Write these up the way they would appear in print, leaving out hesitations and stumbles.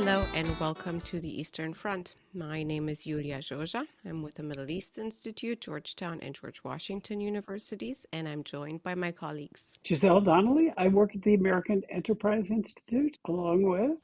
Hello and welcome to the Eastern Front. My name is Yulia Joja. I'm with the Middle East Institute, Georgetown and George Washington Universities, and I'm joined by my colleagues. Giselle Donnelly. I work at the American Enterprise Institute, along with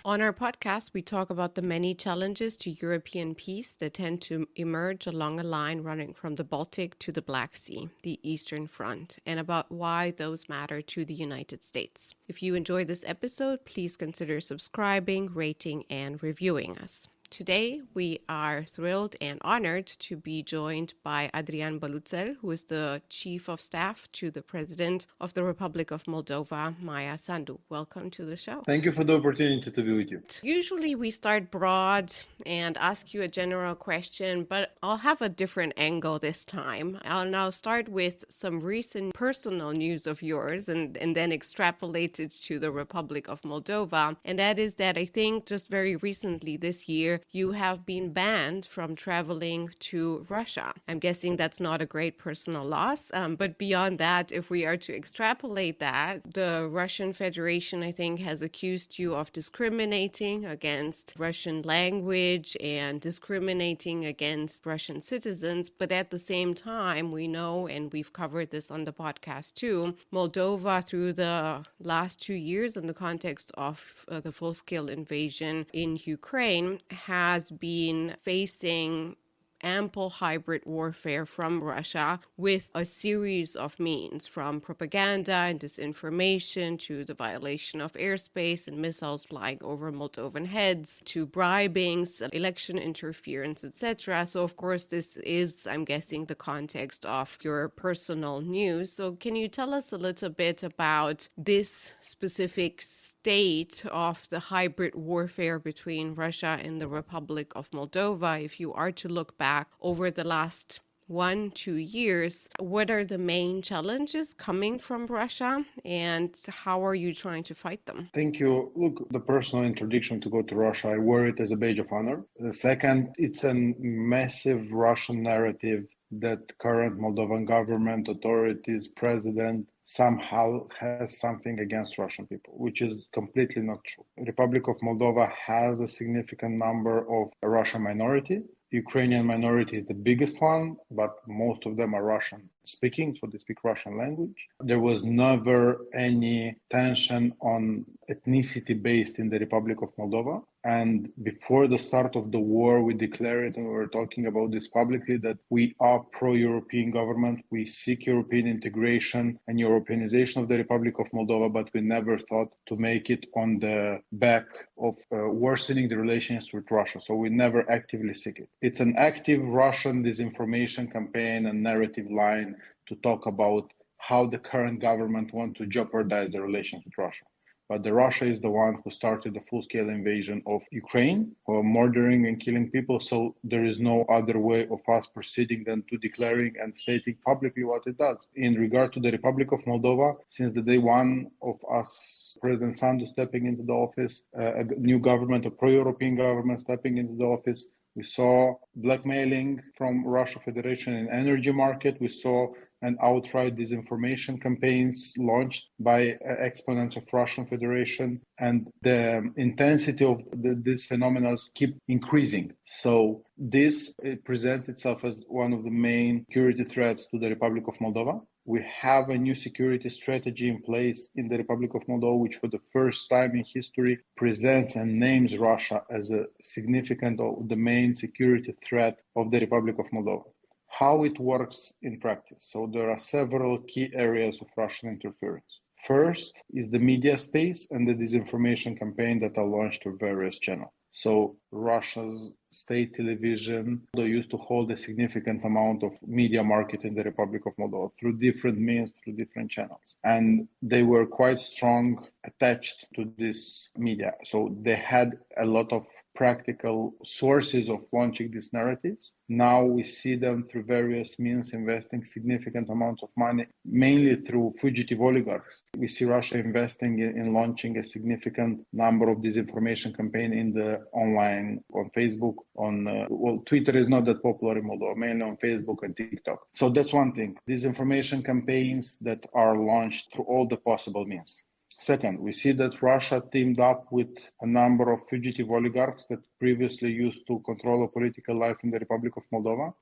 On our podcast, we talk about the many challenges to European peace that tend to emerge along a line running from the Baltic to the Black Sea, the Eastern Front, and about why those matter to the United States. If you enjoyed this episode, please consider subscribing, rating, and reviewing us. Today, we are thrilled and honored to be joined by Adrian Băluțel, who is the Chief of Staff to the President of the Republic of Moldova, Maia Sandu. Welcome to the show. Thank you for the opportunity to be with you. Usually we start broad and ask you a general question, but I'll have a different angle this time. I'll now start with some recent personal news of yours and then extrapolate it to the Republic of Moldova. And that is that I think just very recently this year, you have been banned from traveling to Russia. I'm guessing that's not a great personal loss, but beyond that, if we are to extrapolate that, the Russian Federation, I think, has accused you of discriminating against Russian language and discriminating against Russian citizens. But at the same time, we know, and we've covered this on the podcast too, Moldova through the last 2 years in the context of the full-scale invasion in Ukraine has been facing ample hybrid warfare from Russia with a series of means, from propaganda and disinformation to the violation of airspace and missiles flying over Moldovan heads to bribings, election interference, etc. So, of course, this is, I'm guessing, the context of your personal news. So can you tell us a little bit about this specific state of the hybrid warfare between Russia and the Republic of Moldova? If you are to look back over the last 1-2 years, what are the main challenges coming from Russia and how are you trying to fight them? Thank you. Look, the personal introduction to go to Russia, I wear it as a badge of honor. The second, it's a massive Russian narrative that current Moldovan government, authorities, president somehow has something against Russian people, which is completely not true. The Republic of Moldova has a significant number of a Russian minority. Ukrainian minority is the biggest one, but most of them are Russian speaking, so they speak Russian language. There was never any tension on ethnicity based in the Republic of Moldova. And before the start of the war, we declared, and we were talking about this publicly, that we are pro-European government. We seek European integration and Europeanization of the Republic of Moldova, but we never thought to make it on the back of worsening the relations with Russia. So we never actively seek it. It's an active Russian disinformation campaign and narrative line to talk about how the current government wants to jeopardize the relations with Russia. But Russia is the one who started the full-scale invasion of Ukraine, murdering and killing people. So there is no other way of us proceeding than to declaring and stating publicly what it does. In regard to the Republic of Moldova, since the day one of us, President Sandu stepping into the office, a new government, a pro-European government stepping into the office, we saw blackmailing from Russia Federation in energy market. We saw and outright disinformation campaigns launched by exponents of Russian Federation, and the intensity of these phenomena keep increasing. So this presents itself as one of the main security threats to the Republic of Moldova. We have a new security strategy in place in the Republic of Moldova, which for the first time in history presents and names Russia as a significant or the main security threat of the Republic of Moldova. How it works in practice. So there are several key areas of Russian interference. First is the media space and the disinformation campaign that are launched through various channels. So Russia's state television, they used to hold a significant amount of media market in the Republic of Moldova through different means, through different channels. And they were quite strong attached to this media. So they had a lot of practical sources of launching these narratives. Now we see them through various means investing significant amounts of money, mainly through fugitive oligarchs. We see Russia investing in launching a significant number of disinformation campaign in the online, on Facebook, on, Twitter is not that popular in Moldova, mainly on Facebook and TikTok. So that's one thing. Disinformation campaigns that are launched through all the possible means. Second, we see that Russia teamed up with a number of fugitive oligarchs that previously used to control the political life in the Republic of Moldova,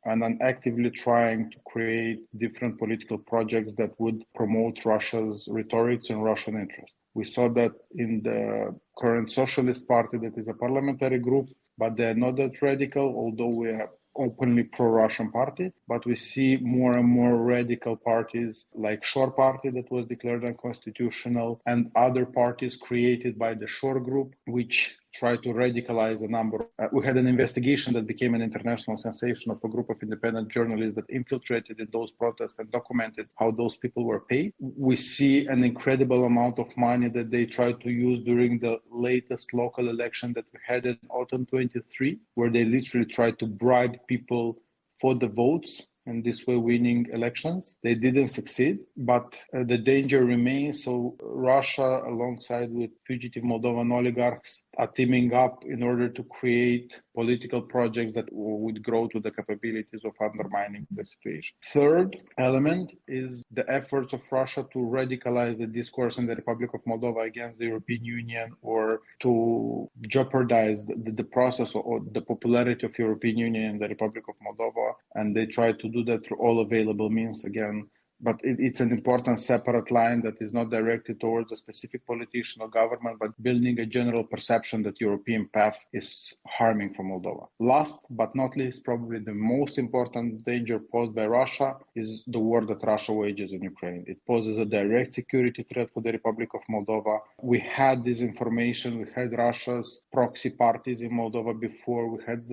and are actively trying to create different political projects that would promote Russia's rhetorics and Russian interests. We saw that in the current Socialist Party, that is a parliamentary group, but they're not that radical, although we are openly pro-Russian party, but we see more and more radical parties like Shor Party that was declared unconstitutional, and other parties created by the Shor group, which try to radicalize a number. We had an investigation that became an international sensation of a group of independent journalists that infiltrated in those protests and documented how those people were paid. We see an incredible amount of money that they tried to use during the latest local election that we had in autumn 23, where they literally tried to bribe people for the votes and this way winning elections. They didn't succeed, but the danger remains. So Russia, alongside with fugitive Moldovan oligarchs, are teaming up in order to create political projects that would grow to the capabilities of undermining the situation. Third element is the efforts of Russia to radicalize the discourse in the Republic of Moldova against the European Union, or to jeopardize the process or the popularity of European Union in the Republic of Moldova. And they try to do that through all available means again. But it's an important separate line that is not directed towards a specific politician or government, but building a general perception that European path is harming for Moldova. Last but not least, probably the most important danger posed by Russia is the war that Russia wages in Ukraine. It poses a direct security threat for the Republic of Moldova. We had this information. We had Russia's proxy parties in Moldova before. We had,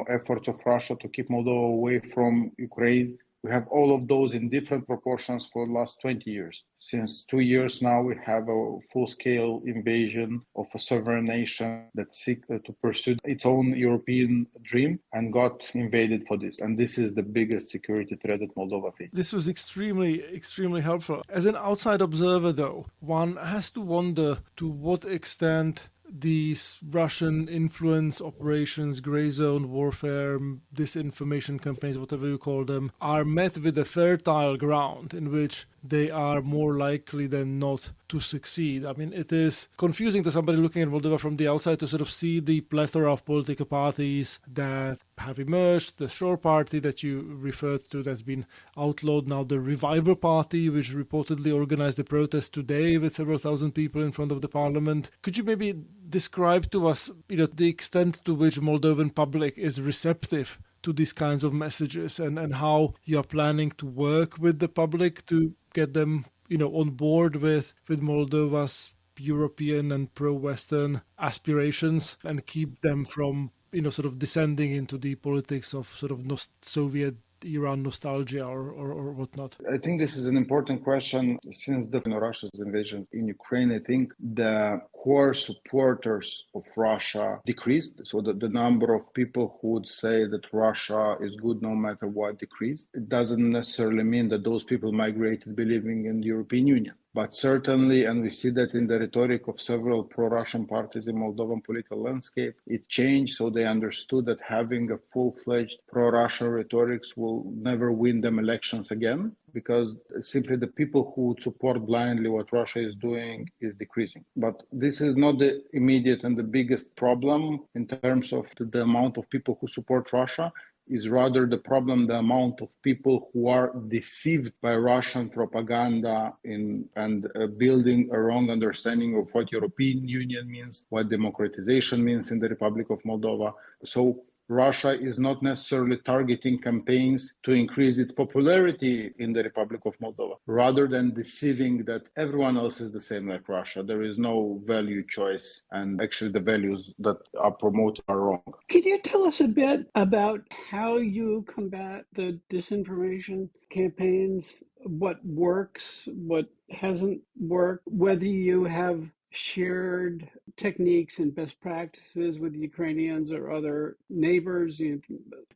efforts of Russia to keep Moldova away from Ukraine. We have all of those in different proportions for the last 20 years. Since 2 years now, we have a full-scale invasion of a sovereign nation that seeks to pursue its own European dream and got invaded for this. And this is the biggest security threat that Moldova faces. This was extremely helpful. As an outside observer, though, one has to wonder to what extent these Russian influence operations, gray zone warfare, disinformation campaigns, whatever you call them, are met with a fertile ground in which they are more likely than not to succeed. I mean, it is confusing to somebody looking at Moldova from the outside to sort of see the plethora of political parties that have emerged, the Shor Party that you referred to that's been outlawed, now the Revival Party, which reportedly organized a protest today with several thousand people in front of the parliament. Could you maybe describe to us, the extent to which Moldovan public is receptive to these kinds of messages, and how you are planning to work with the public to get them, on board with Moldova's European and pro-Western aspirations, and keep them from, sort of descending into the politics of sort of Soviet Iran nostalgia or whatnot? I think this is an important question. Since Russia's invasion in Ukraine, I think the core supporters of Russia decreased. So the number of people who would say that Russia is good no matter what decreased. It doesn't necessarily mean that those people migrated believing in the European Union. But certainly, and we see that in the rhetoric of several pro-Russian parties in Moldovan political landscape, it changed. So they understood that having a full-fledged pro-Russian rhetoric will never win them elections again, because simply the people who would support blindly what Russia is doing is decreasing. But this is not the immediate and the biggest problem in terms of the amount of people who support Russia. Is rather the problem, the amount of people who are deceived by Russian propaganda and building a wrong understanding of what European Union means, what democratization means in the Republic of Moldova. So Russia is not necessarily targeting campaigns to increase its popularity in the Republic of Moldova, rather than deceiving that everyone else is the same like Russia. There is no value choice, and actually the values that are promoted are wrong. Can you tell us a bit about how you combat the disinformation campaigns, what works, what hasn't worked, whether you have shared techniques and best practices with Ukrainians or other neighbors? In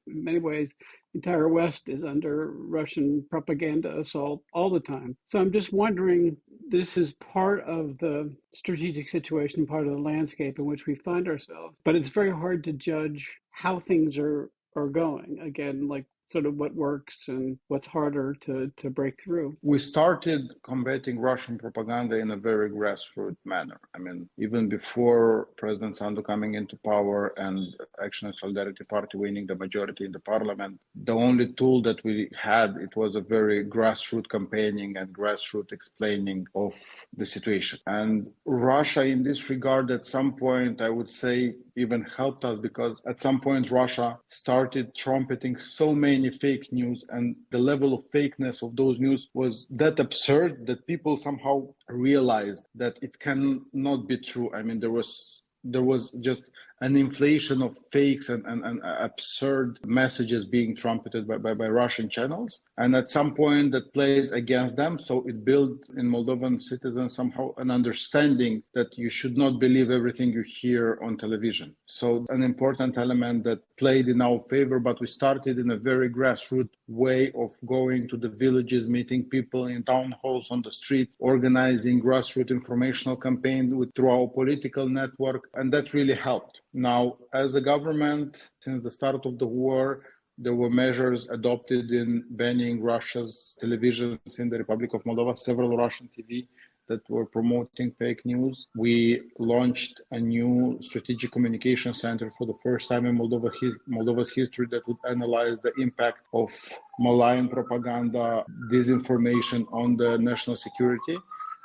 many ways, the entire West is under Russian propaganda assault all the time. So I'm just wondering, this is part of the strategic situation, part of the landscape in which we find ourselves, but it's very hard to judge how things are going. Again, like sort of what works and what's harder to break through? We started combating Russian propaganda in a very grassroots manner. I mean, even before President Sandu coming into power and Action and Solidarity Party winning the majority in the parliament, the only tool that we had, it was a very grassroots campaigning and grassroots explaining of the situation. And Russia in this regard, at some point, I would say, even helped us, because at some point Russia started trumpeting so many fake news, and the level of fakeness of those news was that absurd that people somehow realized that it cannot be true. I mean, there was just an inflation of fakes and absurd messages being trumpeted by Russian channels. And at some point that played against them. So it built in Moldovan citizens somehow an understanding that you should not believe everything you hear on television. So an important element that played in our favor, but we started in a very grassroots way of going to the villages, meeting people in town halls, on the street, organizing grassroots informational campaign through our political network. And that really helped. Now, as a government, since the start of the war, there were measures adopted in banning Russia's televisions in the Republic of Moldova, several Russian TV that were promoting fake news. We launched a new strategic communication center for the first time in Moldova's history that would analyze the impact of malign propaganda, disinformation on the national security,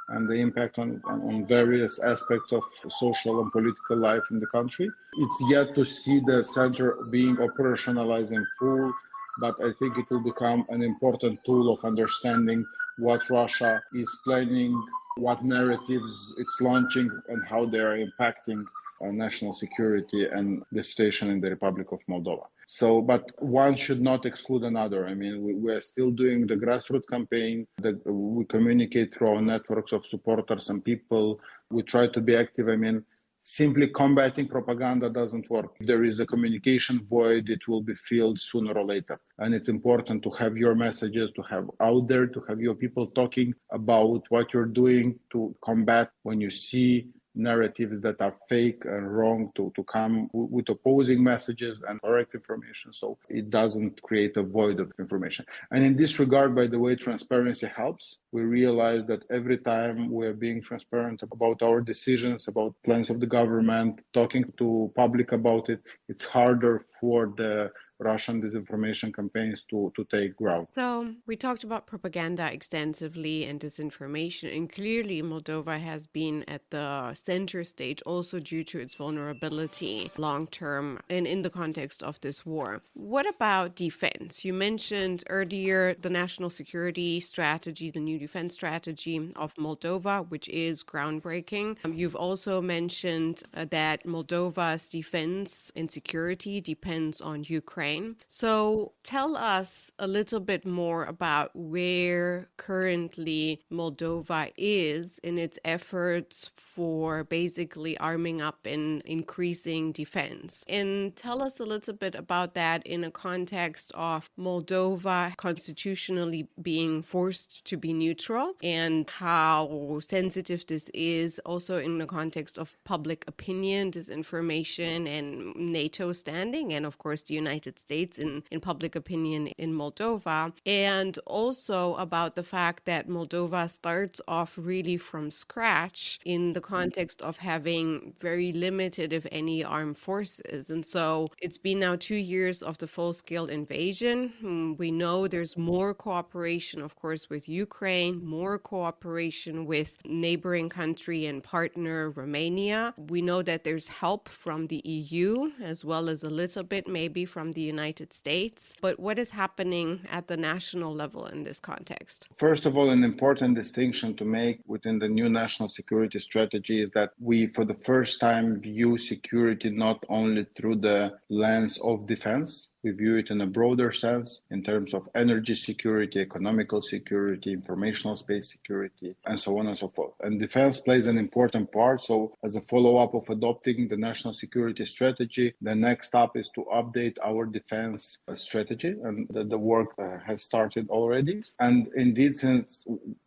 and the impact on various aspects of social and political life in the country. It's yet to see the center being operationalized in full, but I think it will become an important tool of understanding what Russia is planning, what narratives it's launching, and how they are impacting national security and the situation in the Republic of Moldova. So, but one should not exclude another. I mean, we are still doing the grassroots campaign, that we communicate through our networks of supporters and people. We try to be active. I mean, simply combating propaganda doesn't work. If there is a communication void, it will be filled sooner or later. And it's important to have your messages, to have out there, to have your people talking about what you're doing to combat when you see narratives that are fake and wrong, to come with opposing messages and correct information, so it doesn't create a void of information. And in this regard, by the way, transparency helps. We realize that every time we're being transparent about our decisions, about plans of the government, talking to public about it, it's harder for the Russian disinformation campaigns to take ground. So we talked about propaganda extensively and disinformation, and clearly Moldova has been at the center stage also due to its vulnerability long term and in the context of this war. What about defense? You mentioned earlier the national security strategy, the new defense strategy of Moldova, which is groundbreaking. You've also mentioned that Moldova's defense and security depends on Ukraine. So tell us a little bit more about where currently Moldova is in its efforts for basically arming up and increasing defense. And tell us a little bit about that in a context of Moldova constitutionally being forced to be neutral, and how sensitive this is also in the context of public opinion, disinformation, and NATO standing, and of course the United States in public opinion in Moldova, and also about the fact that Moldova starts off really from scratch in the context of having very limited, if any, armed forces. And so it's been now 2 years of the full-scale invasion. We know there's more cooperation, of course, with Ukraine, more cooperation with neighboring country and partner Romania. We know that there's help from the EU, as well as a little bit maybe from the United States. But what is happening at the national level in this context? First of all, an important distinction to make within the new national security strategy is that we, for the first time, view security not only through the lens of defense. We view it in a broader sense in terms of energy security, economical security, informational space security, and so on and so forth. And defense plays an important part. So as a follow-up of adopting the national security strategy, the next step is to update our defense strategy, and the work has started already. And indeed, since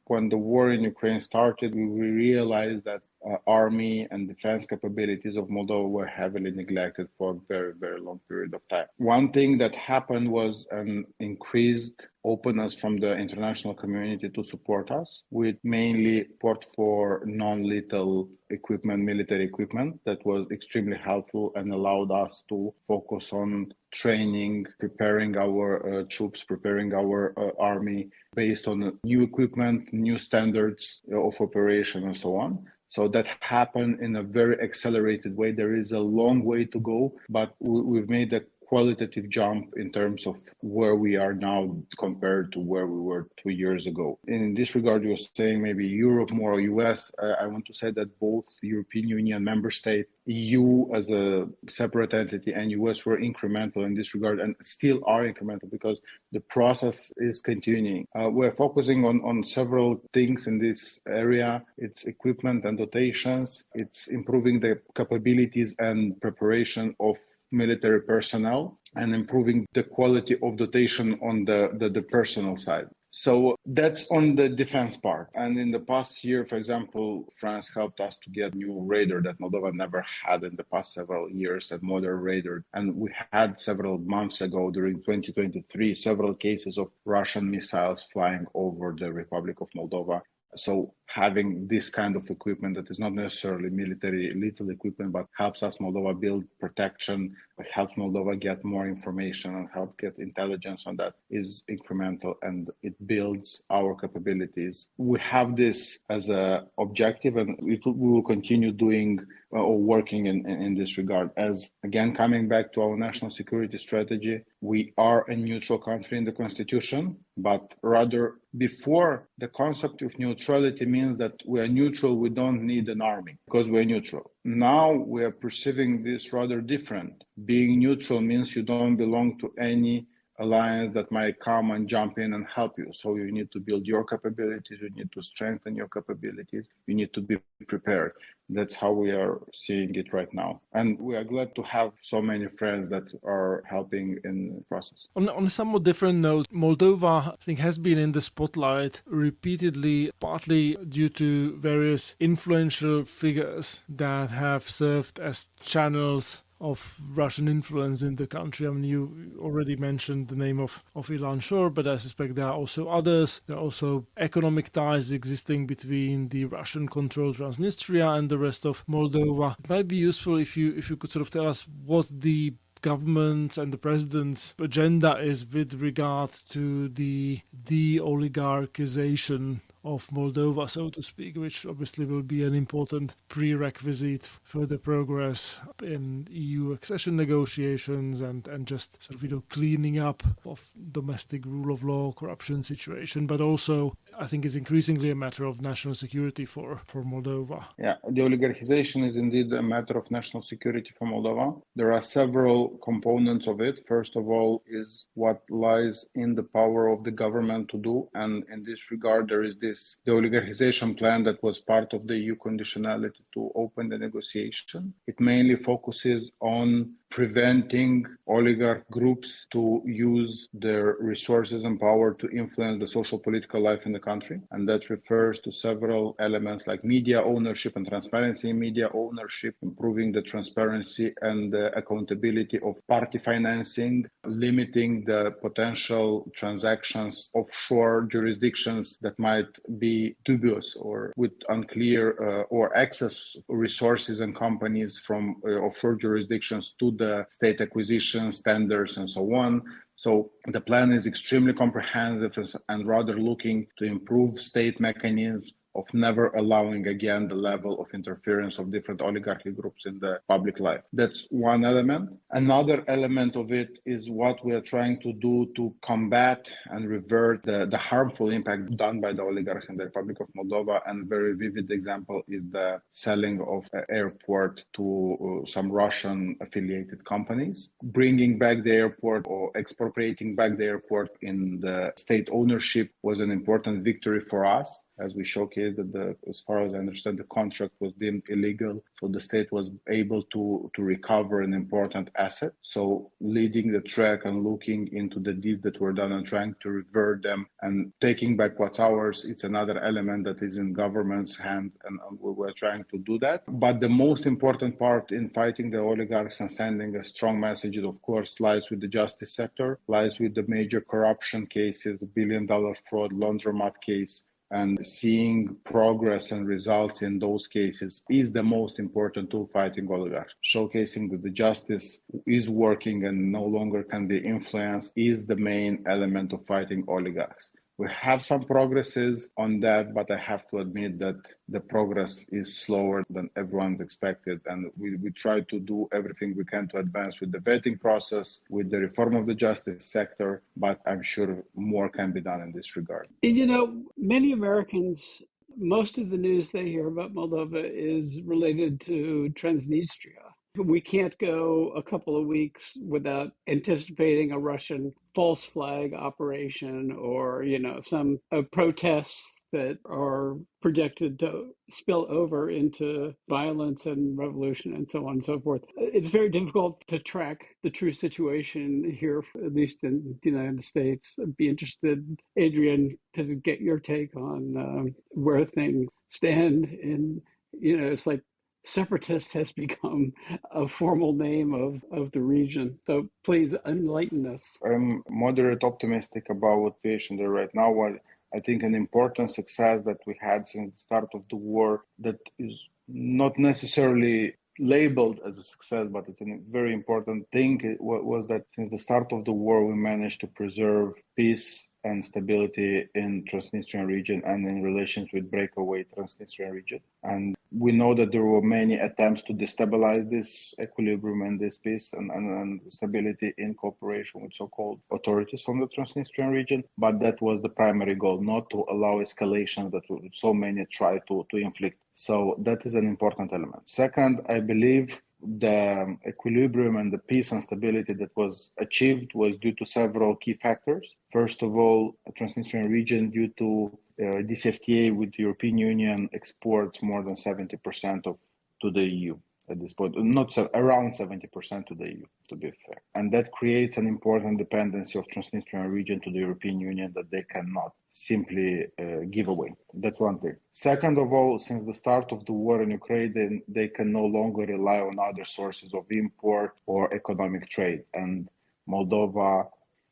when the war in Ukraine started, we realized that army and defense capabilities of Moldova were heavily neglected for a very, very long period of time. One thing that happened was an increased openness from the international community to support us, with mainly support for non-lethal equipment, military equipment, that was extremely helpful and allowed us to focus on training, preparing our troops, preparing our army based on new equipment, new standards of operation and so on. So that happened in a very accelerated way. There is a long way to go, but we've made a qualitative jump in terms of where we are now compared to where we were 2 years ago. In this regard, you were saying maybe Europe more or US. I want to say that both European Union member state, EU as a separate entity, and US were incremental in this regard and still are incremental because the process is continuing. We're focusing on several things in this area. It's equipment and dotations. It's improving the capabilities and preparation of military personnel and improving the quality of dotation on the personal side. So that's on the defense part. And in the past year, for example, France helped us to get new radar that Moldova never had in the past several years, a modern radar. And we had several months ago during 2023, several cases of Russian missiles flying over the Republic of Moldova. So having this kind of equipment that is not necessarily military lethal equipment, but helps us Moldova build protection, helps Moldova get more information and help get intelligence on that is incremental, and it builds our capabilities. We have this as an objective, and we will continue doing or working in this regard. As again, coming back to our national security strategy, we are a neutral country in the constitution, but rather before the concept of neutrality means that we are neutral, we don't need an army because we're neutral. Now we are perceiving this rather different. Being neutral means you don't belong to any alliance that might come and jump in and help you. So you need to build your capabilities, you need to strengthen your capabilities, you need to be prepared. That's how we are seeing it right now. And we are glad to have so many friends that are helping in the process. On a somewhat different note, Moldova, I think, has been in the spotlight repeatedly, partly due to various influential figures that have served as channels of Russian influence in the country. I mean, you already mentioned the name of Ilan Shor, but I suspect there are also others. There are also economic ties existing between the Russian-controlled Transnistria and the rest of Moldova. It might be useful if you could sort of tell us what the government and the president's agenda is with regard to the de-oligarchization of Moldova, so to speak, which obviously will be an important prerequisite for the progress in EU accession negotiations and just sort of, cleaning up of domestic rule of law, corruption situation, but also I think is increasingly a matter of national security for Moldova. Yeah, the oligarchization is indeed a matter of national security for Moldova. There are several components of it. First of all is what lies in the power of the government to do. And in this regard, there is the oligarchization plan that was part of the EU conditionality to open the negotiation. It mainly focuses on preventing oligarch groups to use their resources and power to influence the social political life in the country. And that refers to several elements like media ownership and transparency in media ownership, improving the transparency and the accountability of party financing, limiting the potential transactions offshore jurisdictions that might be dubious or with unclear or access resources and companies from offshore jurisdictions to the state acquisition standards and so on. So the plan is extremely comprehensive and rather looking to improve state mechanisms of never allowing again the level of interference of different oligarchy groups in the public life. That's one element. Another element of it is what we are trying to do to combat and revert the harmful impact done by the oligarchs in the Republic of Moldova. And a very vivid example is the selling of the airport to some Russian affiliated companies. Bringing back the airport or expropriating back the airport in the state ownership was an important victory for us. as we showcased, that as far as I understand, the contract was deemed illegal. So the state was able to recover an important asset. So leading the track and looking into the deeds that were done and trying to revert them and taking back what's ours, it's another element that is in government's hand, and we're trying to do that. But the most important part in fighting the oligarchs and sending a strong message, of course, lies with the justice sector, lies with the major corruption cases, the billion-dollar fraud, laundromat case, and seeing progress and results in those cases is the most important tool fighting oligarchs. Showcasing that the justice is working and no longer can be influenced is the main element of fighting oligarchs. We have some progresses on that, but I have to admit that the progress is slower than everyone's expected. And we try to do everything we can to advance with the vetting process, with the reform of the justice sector, but I'm sure more can be done in this regard. And many Americans, most of the news they hear about Moldova is related to Transnistria. We can't go a couple of weeks without anticipating a Russian false flag operation or, some protests that are projected to spill over into violence and revolution and so on and so forth. It's very difficult to track the true situation here, at least in the United States. I'd be interested, Adrian, to get your take on where things stand. And, it's like separatist has become a formal name of the region. So please enlighten us. I'm moderate optimistic about what we are there right now. What I think an important success that we had since the start of the war that is not necessarily labeled as a success, but it's a very important thing was that since the start of the war, we managed to preserve peace and stability in Transnistrian region and in relations with breakaway Transnistrian region. And we know that there were many attempts to destabilize this equilibrium and this peace and stability in cooperation with so-called authorities from the Transnistrian region. But that was the primary goal, not to allow escalation that so many try to inflict. So that is an important element. Second, I believe the equilibrium and the peace and stability that was achieved was due to several key factors. First of all, the Transnistrian region, due to this FTA with the European Union, exports more than 70% to the EU at this point, not around 70% to the EU, to be fair. And that creates an important dependency of Transnistrian region to the European Union that they cannot simply give away. That's one thing. Second of all, since the start of the war in Ukraine, they can no longer rely on other sources of import or economic trade. And Moldova,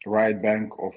right bank of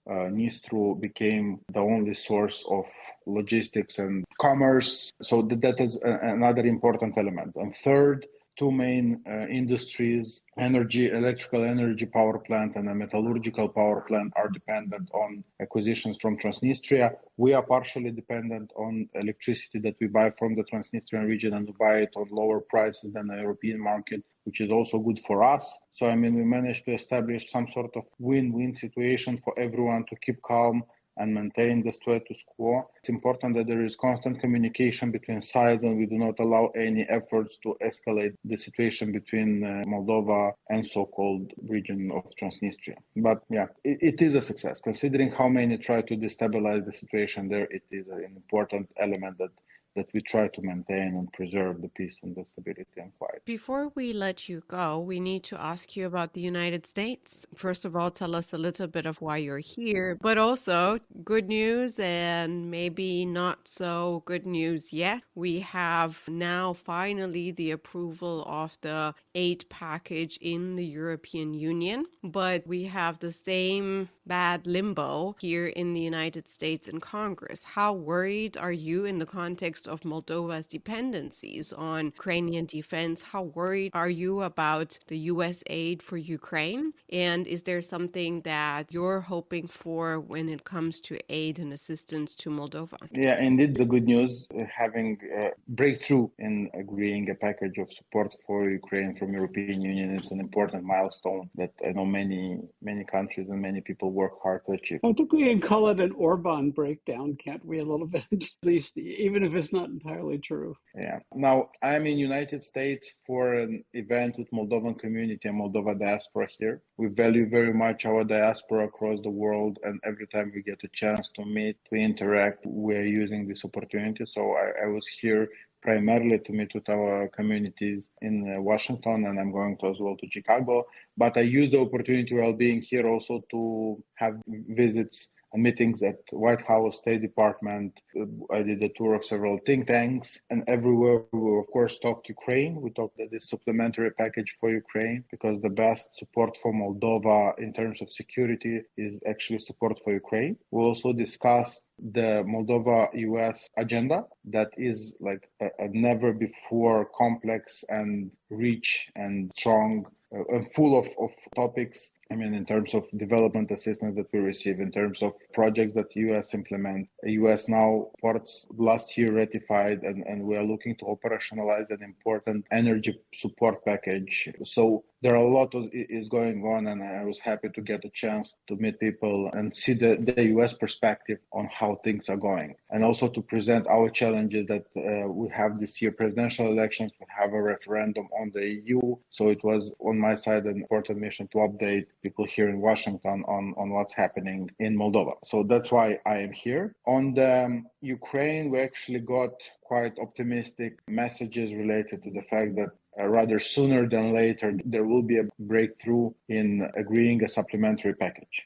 Nistru, became the only source of logistics and commerce. So that is another important element. And third, two main industries, electrical energy power plant and a metallurgical power plant, are dependent on acquisitions from Transnistria. We are partially dependent on electricity that we buy from the Transnistrian region, and we buy it on lower prices than the European market, which is also good for us. So, we managed to establish some sort of win-win situation for everyone to keep calm and maintain the status quo. It's important that there is constant communication between sides, and we do not allow any efforts to escalate the situation between Moldova and so-called region of Transnistria. But yeah, it is a success. Considering how many try to destabilize the situation there, it is an important element that we try to maintain and preserve the peace and the stability and quiet. Before we let you go, we need to ask you about the United States. First of all, tell us a little bit of why you're here, but also good news and maybe not so good news yet. We have now finally the approval of the aid package in the European Union, but we have the same bad limbo here in the United States in Congress. How worried are you in the context of Moldova's dependencies on Ukrainian defense? How worried are you about the U.S. aid for Ukraine? And is there something that you're hoping for when it comes to aid and assistance to Moldova? Yeah, indeed, the good news, having a breakthrough in agreeing a package of support for Ukraine from European Union is an important milestone that I know many countries and many people work hard to achieve. I think we can call it an Orban breakdown, can't we, a little bit, at least, even if it's not entirely true. Yeah. Now, I'm in United States for an event with Moldovan community and Moldova diaspora here. We value very much our diaspora across the world, and every time we get a chance to meet, to interact, we're using this opportunity. So I was here primarily to meet with our communities in Washington, and I'm going to as well to Chicago. But I use the opportunity while being here also to have visits and meetings at White House, State Department. I did a tour of several think tanks, and everywhere we of course talked Ukraine. We talked about this supplementary package for Ukraine, because the best support for Moldova in terms of security is actually support for Ukraine. We also discussed the Moldova-US agenda that is like a never before complex and rich and strong and full of topics. I mean, in terms of development assistance that we receive, in terms of projects that the U.S. implement. The U.S. now ports last year ratified, and we are looking to operationalize an important energy support package. So there are a lot of is going on, and I was happy to get a chance to meet people and see the U.S. perspective on how things are going, and also to present our challenges that we have this year. Presidential elections, we have a referendum on the EU. So it was on my side an important mission to update people here in Washington on what's happening in Moldova. So that's why I am here. On the Ukraine, we actually got quite optimistic messages related to the fact that rather sooner than later, there will be a breakthrough in agreeing a supplementary package.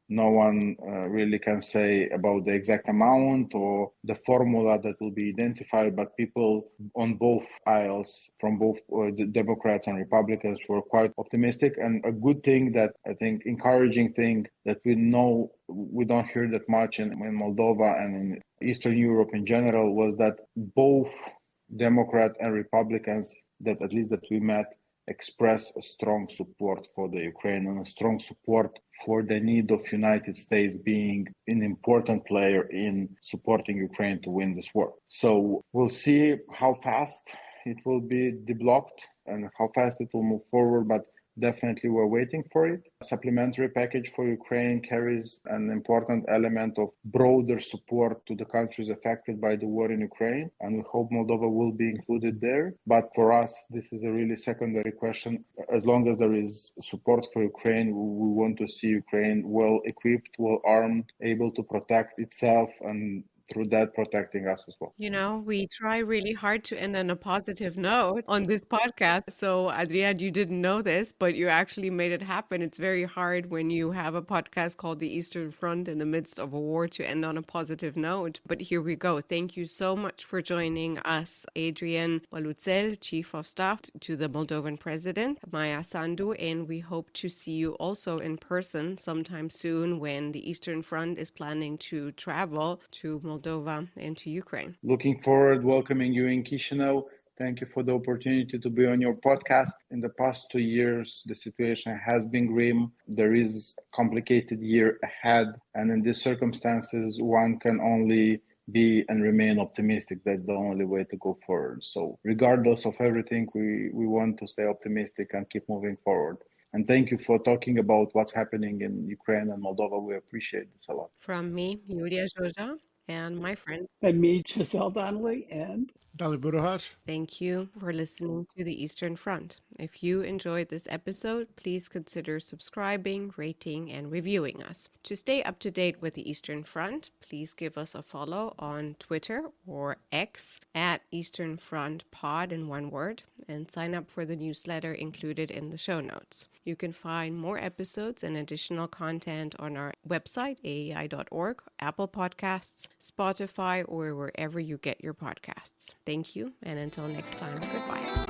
No one really can say about the exact amount or the formula that will be identified, but people on both aisles, from both the Democrats and Republicans, were quite optimistic. And a good thing, that I think encouraging thing that we know we don't hear that much in Moldova and in Eastern Europe in general, was that both Democrat and Republicans, that at least that we met, express a strong support for the Ukraine and a strong support for the need of United States being an important player in supporting Ukraine to win this war. So we'll see how fast it will be deblocked and how fast it will move forward, but definitely we're waiting for it. A supplementary package for Ukraine carries an important element of broader support to the countries affected by the war in Ukraine, and we hope Moldova will be included there. But for us, this is a really secondary question. As long as there is support for Ukraine, we want to see Ukraine well equipped, well armed, able to protect itself, and through that protecting us as well. You know, we try really hard to end on a positive note on this podcast. So, Adrian, you didn't know this, but you actually made it happen. It's very hard when you have a podcast called The Eastern Front in the midst of a war to end on a positive note. But here we go. Thank you so much for joining us, Adrian Băluțel, Chief of Staff to the Moldovan President, Maya Sandu, and we hope to see you also in person sometime soon when the Eastern Front is planning to travel to Moldova and to Ukraine. Looking forward welcoming you in Chisinau. Thank you for the opportunity to be on your podcast. In the past 2 years, the situation has been grim. There is a complicated year ahead. And in these circumstances, one can only be and remain optimistic. That's the only way to go forward. So regardless of everything, we want to stay optimistic and keep moving forward. And thank you for talking about what's happening in Ukraine and Moldova. We appreciate this a lot. From me, Yulia Joja, and my friends. And me, Giselle Donnelly, and Dali Buruhaj. Thank you for listening to the Eastern Front. If you enjoyed this episode, please consider subscribing, rating, and reviewing us. To stay up to date with the Eastern Front, please give us a follow on Twitter or X at Eastern Front Pod in one word, and sign up for the newsletter included in the show notes. You can find more episodes and additional content on our website, aei.org, Apple Podcasts, Spotify, or wherever you get your podcasts. Thank you, and until next time, goodbye.